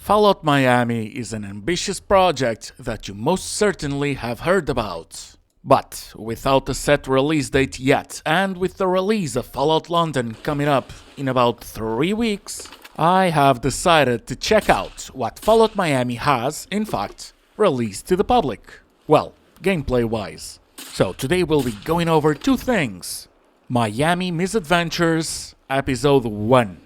Fallout Miami is an ambitious project that you most certainly have heard about. But without a set release date yet, and with the release of Fallout London coming up in about 3 weeks, I have decided to check out what Fallout Miami has, in fact, released to the public. Well, gameplay-wise. So today we'll be going over 2 things. Miami Misadventures Episode 1.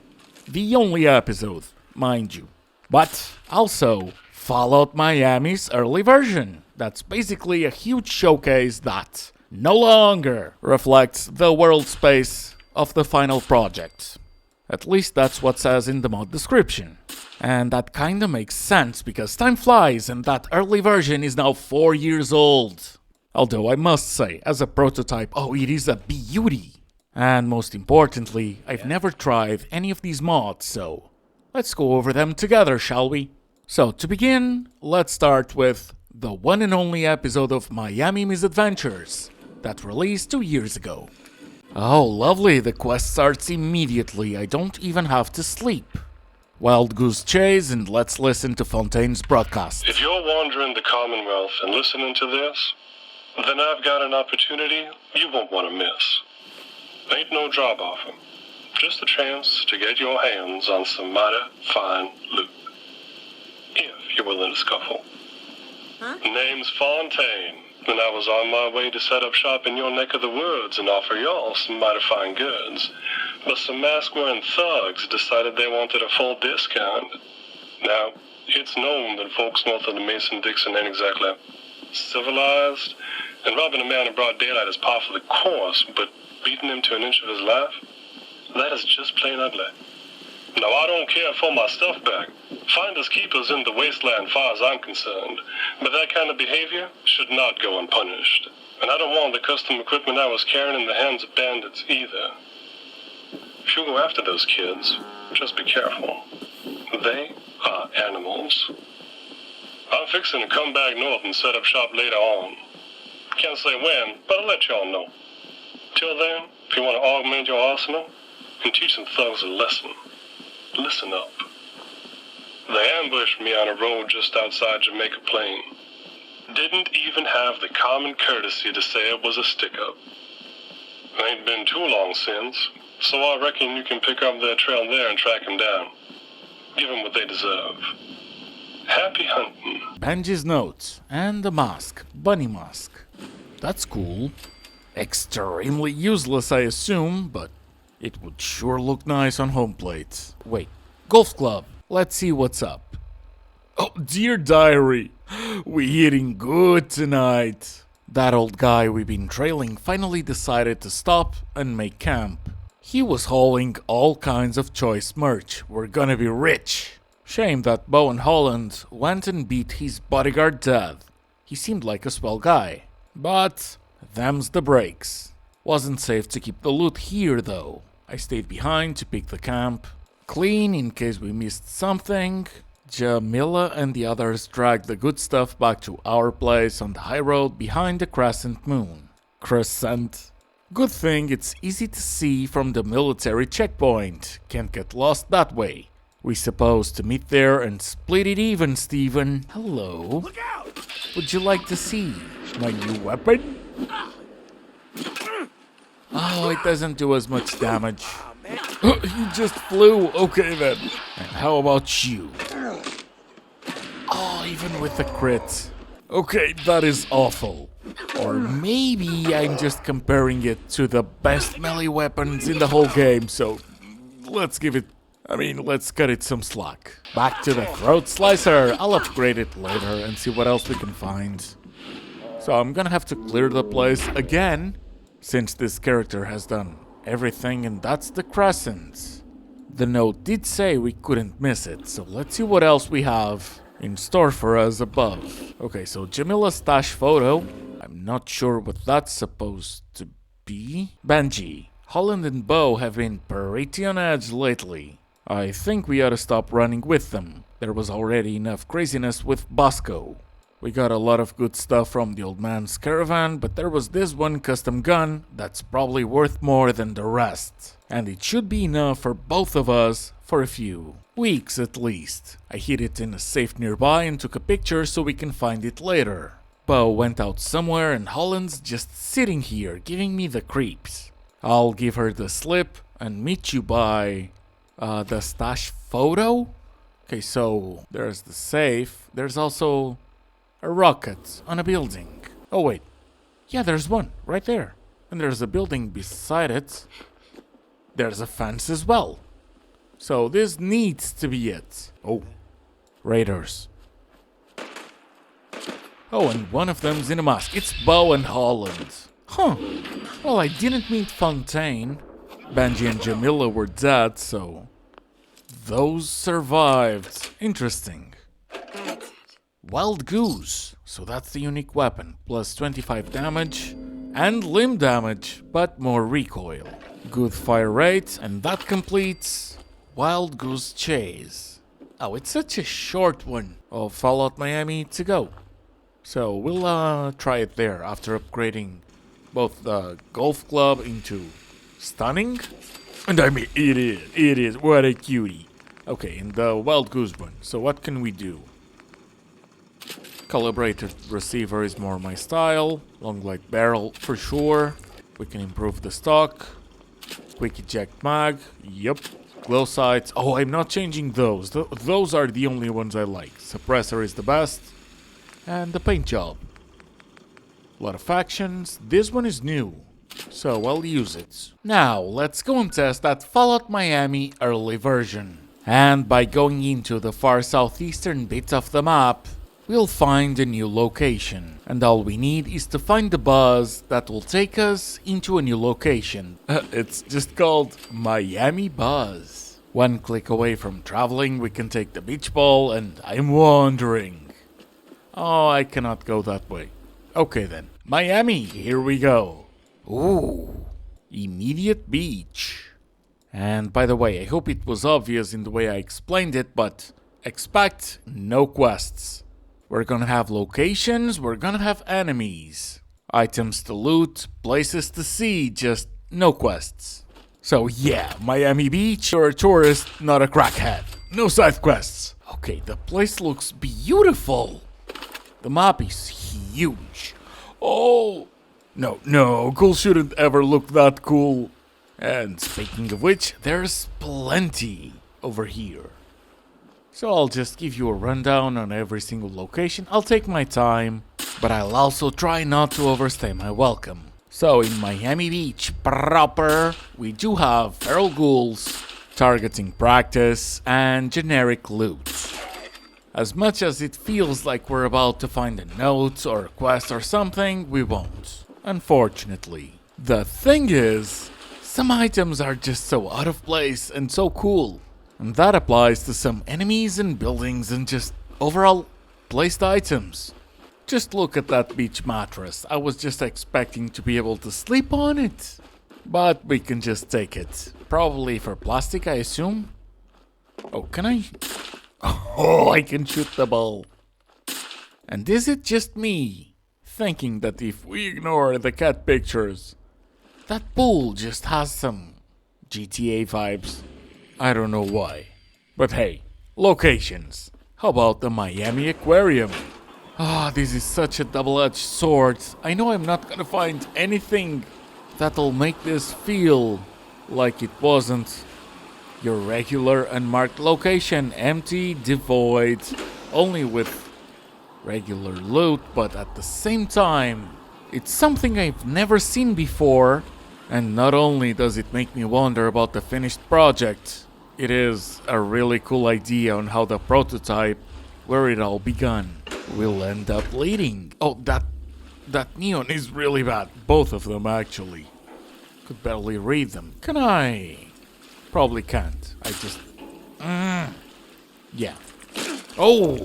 The only episode, mind you. But also Fallout Miami's early version. That's basically a huge showcase that no longer reflects the world space of the final project. At least that's what says in the mod description. And that kinda makes sense because time flies and that early version is now 4 years old. Although I must say, as a prototype, it is a beauty. And most importantly, I've never tried any of these mods, so let's go over them together, shall we? So to begin, let's start with the one and only episode of Miami Misadventures that released 2 years ago. Oh, lovely, the quest starts immediately, I don't even have to sleep. Wild Goose Chase, and let's listen to Fontaine's broadcast. If you're wandering the Commonwealth and listening to this, then I've got an opportunity you won't want to miss. Ain't no job offer, just a chance to get your hands on some mighty fine loot. If you're willing to scuffle. Name's Fontaine, and I was on my way to set up shop in your neck of the woods and offer y'all some mighty fine goods. But some mask-wearing thugs decided they wanted a full discount. Now, it's known that folks north of the Mason-Dixon ain't exactly civilized, and robbing a man in broad daylight is par for the course, but beating him to an inch of his life, that is just plain ugly. Now, I don't care for my stuff back. Finders keepers in the wasteland far as I'm concerned, but that kind of behavior should not go unpunished. And I don't want the custom equipment I was carrying in the hands of bandits either. If you go after those kids, just be careful. They are animals. I'm fixing to come back north and set up shop later on. Can't say when, but I'll let y'all know. Till then, if you want to augment your arsenal and teach some thugs a lesson, listen up. They ambushed me on a road just outside Jamaica Plain. Didn't even have the common courtesy to say it was a stick-up. Ain't been too long since, so I reckon you can pick up their trail there and track them down. Give them what they deserve. Happy hunting. Benji's notes and the mask, bunny mask. That's cool. Extremely useless, I assume, but it would sure look nice on home plate. Wait, golf club. Let's see what's up. Oh, dear diary. We eating good tonight. That old guy we've been trailing finally decided to stop and make camp. He was hauling all kinds of choice merch. We're gonna be rich. Shame that Bo and Holland went and beat his bodyguard dead. He seemed like a swell guy. But them's the breaks. Wasn't safe to keep the loot here though. I stayed behind to pick the camp clean in case we missed something. Jamila and the others dragged the good stuff back to our place on the high road behind the crescent moon. Crescent. Good thing it's easy to see from the military checkpoint. Can't get lost that way. We supposed to meet there and split it even, Steven. Hello. Look out! Would you like to see my new weapon? Oh, it doesn't do as much damage. He just flew. Okay then. And how about you? Oh, even with the crit. Okay, that is awful. Or maybe I'm just comparing it to the best melee weapons in the whole game, so let's cut it some slack. Back to the throat slicer. I'll upgrade it later and see what else we can find. So I'm gonna have to clear the place again, since this character has done everything, and that's the crescent. The note did say we couldn't miss it, so let's see what else we have in store for us above. Okay, so Jamila's stash photo. I'm not sure what that's supposed to be. Benji. Holland and Bo have been pretty on edge lately. I think we ought to stop running with them. There was already enough craziness with Bosco. We got a lot of good stuff from the old man's caravan, but there was this one custom gun that's probably worth more than the rest. And it should be enough for both of us for a few weeks at least. I hid it in a safe nearby and took a picture so we can find it later. Bo went out somewhere and Holland's just sitting here giving me the creeps. I'll give her the slip and meet you by the stash photo? Okay, so there's the safe. There's also a rocket on a building. Oh wait, yeah, there's one right there. And there's a building beside it. There's a fence as well. So this needs to be it. Oh, raiders. Oh, and one of them's in a mask. It's Bo and Holland. Huh. Well, I didn't meet Fontaine. Benji and Jamila were dead, so those survived. Interesting. Wild Goose. So that's the unique weapon. Plus 25 damage and limb damage, but more recoil. Good fire rate, and that completes Wild Goose Chase. Oh, it's such a short one of Fallout Miami to go. So we'll try it there after upgrading both the golf club into stunning. And I mean, it is, what a cutie. Okay, and the Wild Goose one. So what can we do? Calibrated receiver is more my style. Long light barrel for sure. We can improve the stock. Quick eject mag. Yup. Glow sights. Oh, I'm not changing those. Those are the only ones I like. Suppressor is the best. And the paint job. A lot of actions. This one is new, so I'll use it. Now, let's go and test that Fallout Miami early version. And by going into the far southeastern bit of the map, we'll find a new location. And all we need is to find the buzz that will take us into a new location. It's just called Miami Buzz. One click away from traveling, we can take the beach ball, and I'm wandering. Oh, I cannot go that way. Okay then. Miami, here we go. Ooh. Immediate beach. And by the way, I hope it was obvious in the way I explained it, but expect no quests. We're gonna have locations, we're gonna have enemies. Items to loot, places to see, just no quests. So yeah, Miami Beach, you're a tourist, not a crackhead. No side quests. Okay, the place looks beautiful. The map is huge. Oh! No, cool shouldn't ever look that cool. And speaking of which, there's plenty over here. So I'll just give you a rundown on every single location. I'll take my time, but I'll also try not to overstay my welcome. So in Miami Beach proper, we do have feral ghouls, targeting practice, and generic loot. As much as it feels like we're about to find a note or a quest or something, we won't. Unfortunately. The thing is, some items are just so out of place and so cool. And that applies to some enemies and buildings and just overall placed items. Just look at that beach mattress. I was just expecting to be able to sleep on it. But we can just take it. Probably for plastic, I assume. Oh, can I? Oh, I can shoot the ball. And is it just me thinking that if we ignore the cat pictures, that pool just has some GTA vibes? I don't know why. But hey, locations. How about the Miami Aquarium? This is such a double-edged sword. I know I'm not gonna find anything that'll make this feel like it wasn't your regular unmarked location, empty, devoid, only with regular loot, but at the same time, it's something I've never seen before, and not only does it make me wonder about the finished project, it is a really cool idea on how the prototype, where it all begun, will end up leading. Oh, that neon is really bad, both of them actually. Could barely read them. Can I? Probably can't. I just... Yeah. Oh!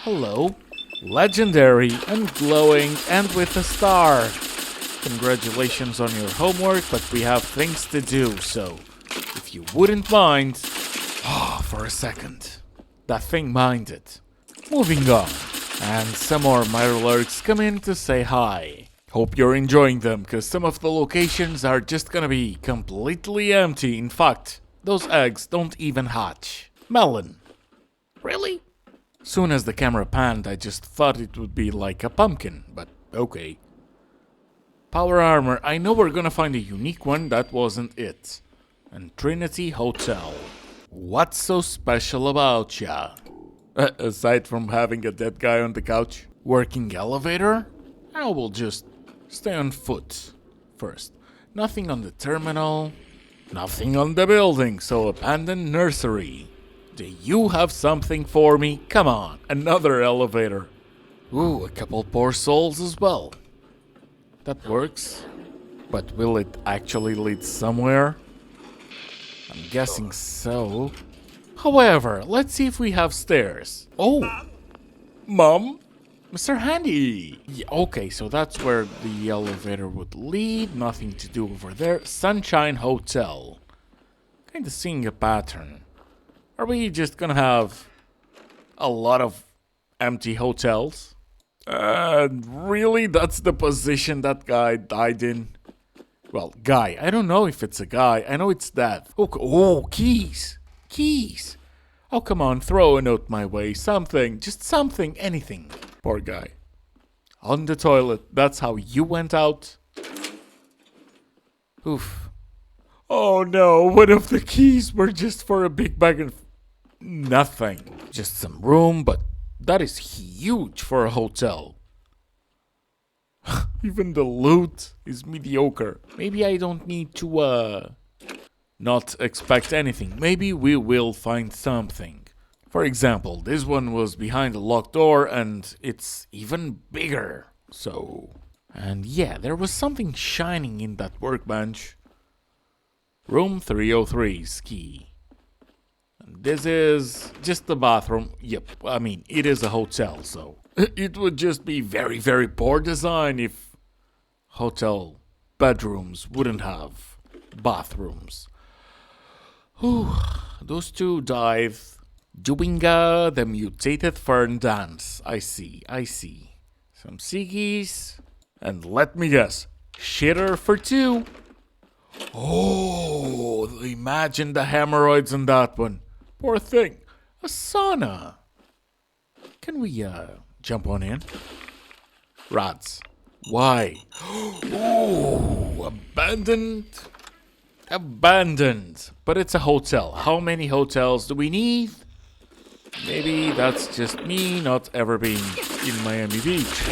Hello. Legendary and glowing and with a star. Congratulations on your homework, but we have things to do, so... If you wouldn't mind... for a second. That thing minded. Moving on. And some more Mirrorlurks come in to say hi. Hope you're enjoying them, because some of the locations are just gonna be completely empty. In fact, those eggs don't even hatch. Melon. Really? Soon as the camera panned, I just thought it would be like a pumpkin, but okay. Power armor. I know we're gonna find a unique one. That wasn't it. And Trinity Hotel. What's so special about ya? Aside from having a dead guy on the couch. Working elevator? I will just stay on foot first. Nothing on the terminal. Nothing on the building. So abandoned nursery. Do you have something for me? Come on, another elevator. Ooh, a couple poor souls as well. That works. But will it actually lead somewhere? I'm guessing so. However, let's see if we have stairs. Oh! Mom? Mr. Handy! Yeah, okay, so that's where the elevator would lead. Nothing to do over there. Sunshine Hotel. Kinda seeing a pattern. Are we just gonna have a lot of empty hotels? Really? That's the position that guy died in? Well, guy. I don't know if it's a guy. I know it's death. Oh, keys. Keys. Oh, come on. Throw a note my way. Something. Just something. Anything. Poor guy. On the toilet. That's how you went out? Oof. Oh, no. What if the keys were just for a big bag of nothing? Just some room, but that is huge for a hotel. Even the loot is mediocre. Maybe I don't need to, not expect anything. Maybe we will find something. For example, this one was behind a locked door and it's even bigger. So, and yeah, there was something shining in that workbench. Room 303, ski. And this is just the bathroom. Yep, I mean, it is a hotel, so it would just be very, very poor design if hotel bedrooms wouldn't have bathrooms. Whew, those two died doing the mutated fern dance. I see. Some ciggies. And let me guess, shitter for two. Oh, imagine the hemorrhoids on that one. Poor thing. A sauna. Can we jump on in? Rats. Why? Oh, abandoned. But it's a hotel. How many hotels do we need? Maybe that's just me not ever being in Miami Beach.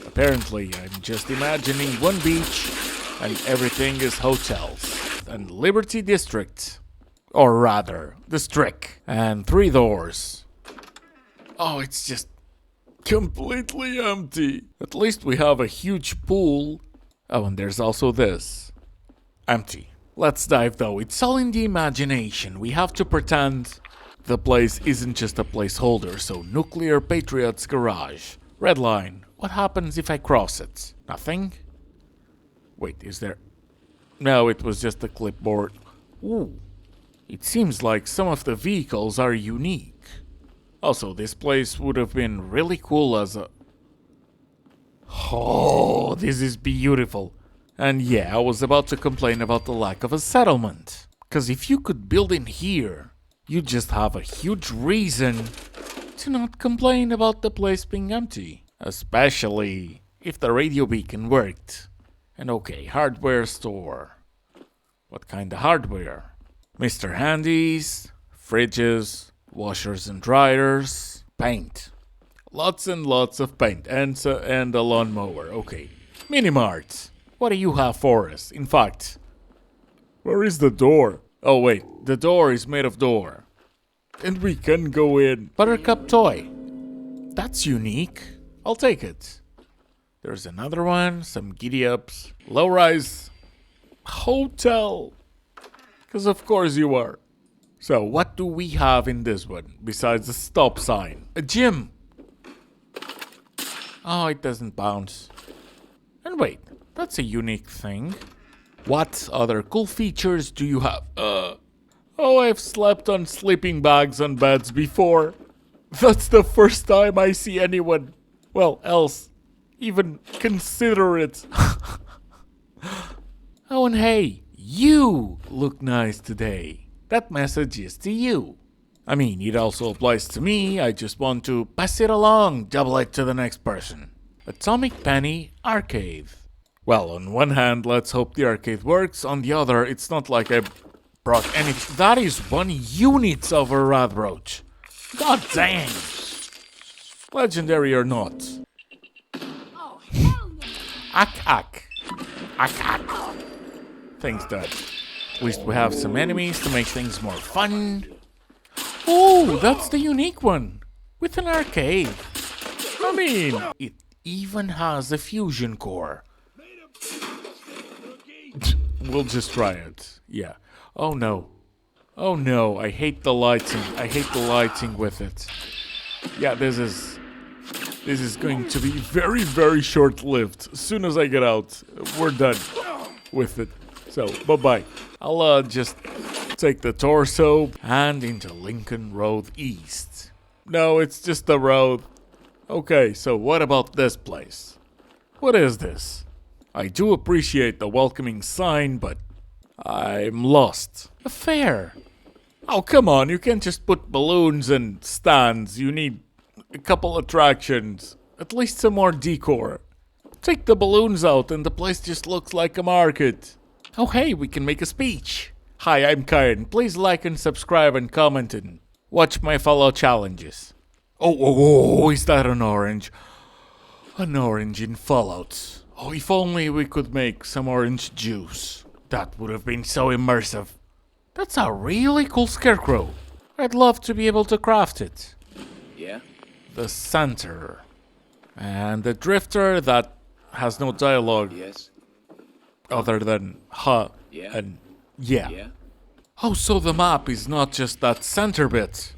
Apparently, I'm just imagining one beach and everything is hotels. And Liberty District. Or rather, District. And 3 doors. Oh, it's just completely empty. At least we have a huge pool. Oh, and there's also this. Empty. Let's dive though. It's all in the imagination. We have to pretend the place isn't just a placeholder. So, Nuclear Patriot's garage. Red line. What happens if I cross it? Nothing? Wait, is there... No, it was just a clipboard. Ooh. It seems like some of the vehicles are unique. Also, this place would have been really cool as a... Oh, this is beautiful. And yeah, I was about to complain about the lack of a settlement. Because if you could build in here, you'd just have a huge reason to not complain about the place being empty. Especially if the radio beacon worked. And okay, hardware store. What kind of hardware? Mr. Handy's, fridges, washers and dryers, paint. Lots and lots of paint and a lawnmower. Okay. Mini-mart. What do you have for us? In fact, where is the door? Oh wait, the door is made of door. And we can go in. Buttercup toy. That's unique. I'll take it. There's another one, some giddy-ups. Low-rise hotel. Because of course you are. So what do we have in this one besides a stop sign? A gym. Oh, it doesn't bounce. And wait, that's a unique thing. What other cool features do you have? Oh, I've slept on sleeping bags on beds before. That's the first time I see anyone, well, else even consider it. Oh, and hey, you look nice today. That message is to you. I mean, it also applies to me. I just want to pass it along, double it to the next person. Atomic Penny Arcade. Well, on one hand, let's hope the arcade works. On the other, it's not like I brought any. That is 1 unit of a radroach. God dang. Legendary or not. Oh, hell no! Ack. Thanks, Dad. At least we have some enemies to make things more fun. Oh, that's the unique one. With an arcade. I mean, it even has a fusion core. We'll just try it. Yeah. Oh no. Oh no, I hate the lighting. I hate the lighting with it. Yeah, this is going to be very, very short-lived. As soon as I get out, we're done with it. So, bye-bye. I'll just take the torso and into Lincoln Road East. No, it's just the road. Okay, so what about this place? What is this? I do appreciate the welcoming sign, but I'm lost. A fair. Oh, come on, you can't just put balloons and stands. You need a couple attractions. At least some more decor. Take the balloons out and the place just looks like a market. Oh hey, we can make a speech. Hi, I'm Kyon. Please like and subscribe and comment and watch my fellow challenges. Oh, is that an orange? An orange in Fallout. Oh, if only we could make some orange juice. That would have been so immersive. That's a really cool scarecrow. I'd love to be able to craft it. Yeah? The center. And the drifter that has no dialogue Yes? other than huh Yeah? and yeah. Yeah? Oh, so the map is not just that center bit.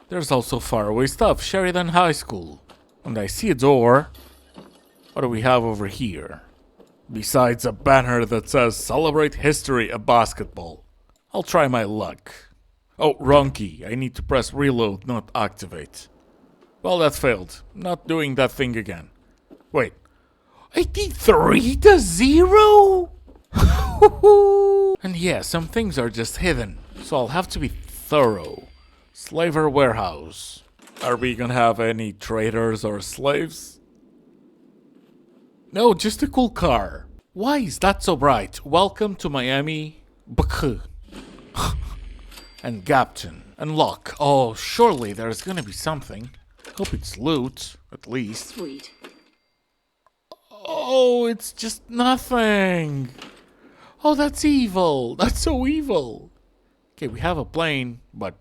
There's also faraway stuff, Sheridan High School. And I see a door. What do we have over here? Besides a banner that says Celebrate History of Basketball. I'll try my luck. Oh, wrong key. I need to press reload, not activate. Well, that failed. Not doing that thing again. Wait. 83-0? And yeah, some things are just hidden, so I'll have to be thorough. Slaver Warehouse. Are we gonna have any traders or slaves? No, just a cool car. Why is that so bright? Welcome to Miami. And Captain. Unlock. Oh, surely there's gonna be something. Hope it's loot, at least. Sweet. Oh, it's just nothing. Oh, that's evil. That's so evil. Okay, we have a plane, but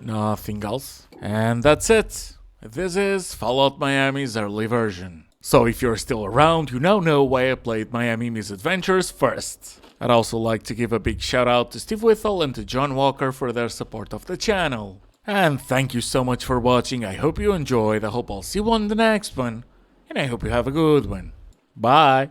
nothing else. And that's it. This is Fallout Miami's early version. So if you're still around, you now know why I played Miami Misadventures first. I'd also like to give a big shout out to Steve Whittle and to John Walker for their support of the channel. And thank you so much for watching. I hope you enjoyed. I hope I'll see you on the next one. And I hope you have a good one. Bye.